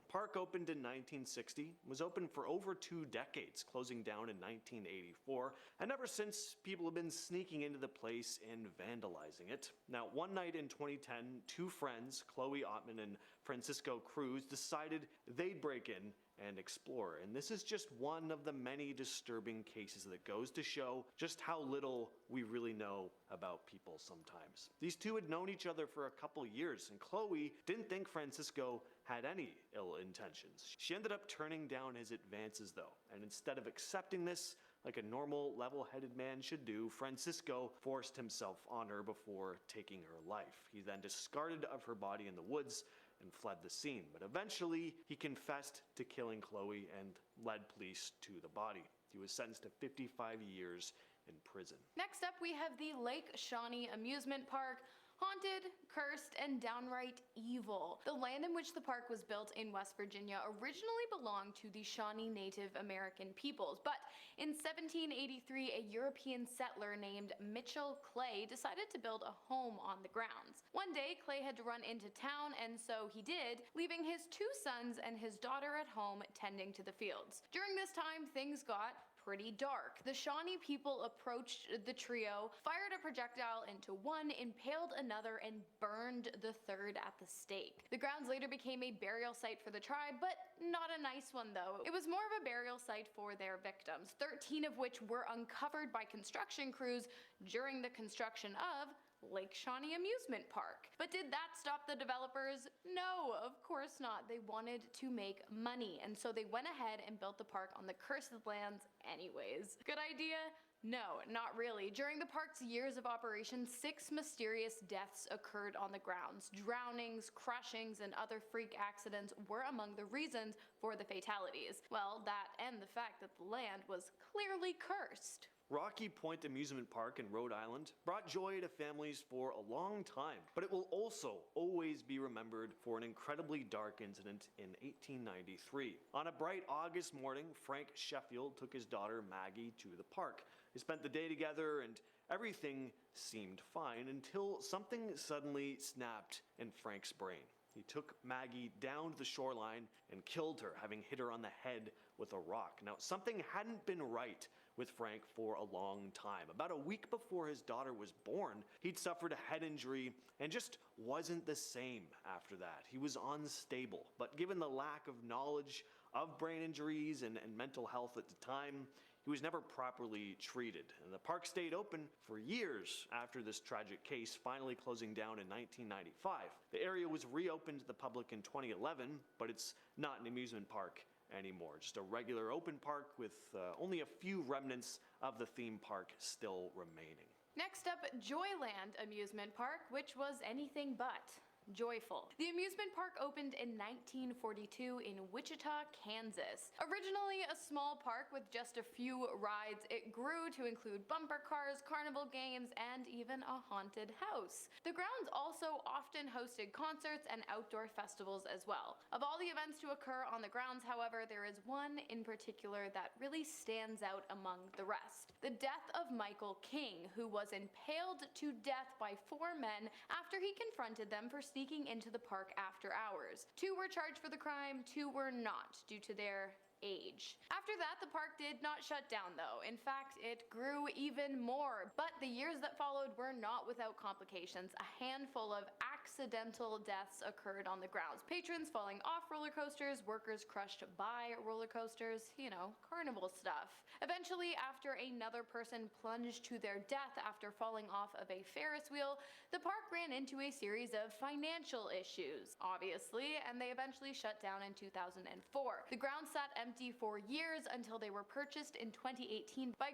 Park opened in 1960, was open for over 2 decades, closing down in 1984, and ever since, people have been sneaking into the place and vandalizing it. Now, one night in 2010, two friends, Chloe Ottman and Francisco Cruz, decided they'd break in and explore. And this is just one of the many disturbing cases that goes to show just how little we really know about people sometimes. These two had known each other for a couple years, and Chloe didn't think Francisco had any ill intentions. She ended up turning down his advances though, and instead of accepting this like a normal, level-headed man should do, Francisco forced himself on her before taking her life. He then discarded of her body in the woods and fled the scene, but eventually he confessed to killing Chloe and led police to the body. He was sentenced to 55 years in prison. Next up, we have the Lake Shawnee Amusement Park. Haunted, cursed, and downright evil. The land in which the park was built in West Virginia originally belonged to the Shawnee Native American peoples, but in 1783 a European settler named Mitchell Clay decided to build a home on the grounds. One day Clay had to run into town, and so he did, leaving his 2 sons and his daughter at home tending to the fields. During this time, things got pretty dark. The Shawnee people approached the trio, fired a projectile into one, impaled another, and burned the third at the stake. The grounds later became a burial site for the tribe, but not a nice one though. It was more of a burial site for their victims, 13 of which were uncovered by construction crews during the construction of Lake Shawnee Amusement Park. But did that stop the developers? No, of course not. They wanted to make money, and so they went ahead and built the park on the cursed lands anyways. Good idea? No, not really. During the park's years of operation, 6 mysterious deaths occurred on the grounds. Drownings, crushings, and other freak accidents were among the reasons for the fatalities. Well, that and the fact that the land was clearly cursed. Rocky Point Amusement Park in Rhode Island brought joy to families for a long time, but it will also always be remembered for an incredibly dark incident in 1893. On a bright August morning, Frank Sheffield took his daughter Maggie to the park. They spent the day together and everything seemed fine until something suddenly snapped in Frank's brain. He took Maggie down to the shoreline and killed her, having hit her on the head with a rock. Now, something hadn't been right with Frank for a long time. About a week before his daughter was born, he'd suffered a head injury and just wasn't the same after that. He was unstable, but given the lack of knowledge of brain injuries and mental health at the time, he was never properly treated, and the park stayed open for years after this tragic case, finally closing down in 1995. The area was reopened to the public in 2011, but it's not an amusement park anymore, just a regular open park with only a few remnants of the theme park still remaining. Next up, Joyland Amusement Park, which was anything but joyful. The amusement park opened in 1942 in Wichita, Kansas. Originally a small park with just a few rides, it grew to include bumper cars, carnival games, and even a haunted house. The grounds also often hosted concerts and outdoor festivals as well. Of all the events to occur on the grounds, however, there is one in particular that really stands out among the rest. The death of Michael King, who was impaled to death by 4 men after he confronted them for sneaking into the park after hours. 2 were charged for the crime, 2 were not, due to their age. After that, the park did not shut down though. In fact, it grew even more. But the years that followed were not without complications. A handful of accidental deaths occurred on the grounds. Patrons falling off roller coasters, workers crushed by roller coasters, you know, carnival stuff. Eventually, after another person plunged to their death after falling off of a Ferris wheel, the park ran into a series of financial issues, obviously, and they eventually shut down in 2004. The grounds sat empty for years until they were purchased in 2018 by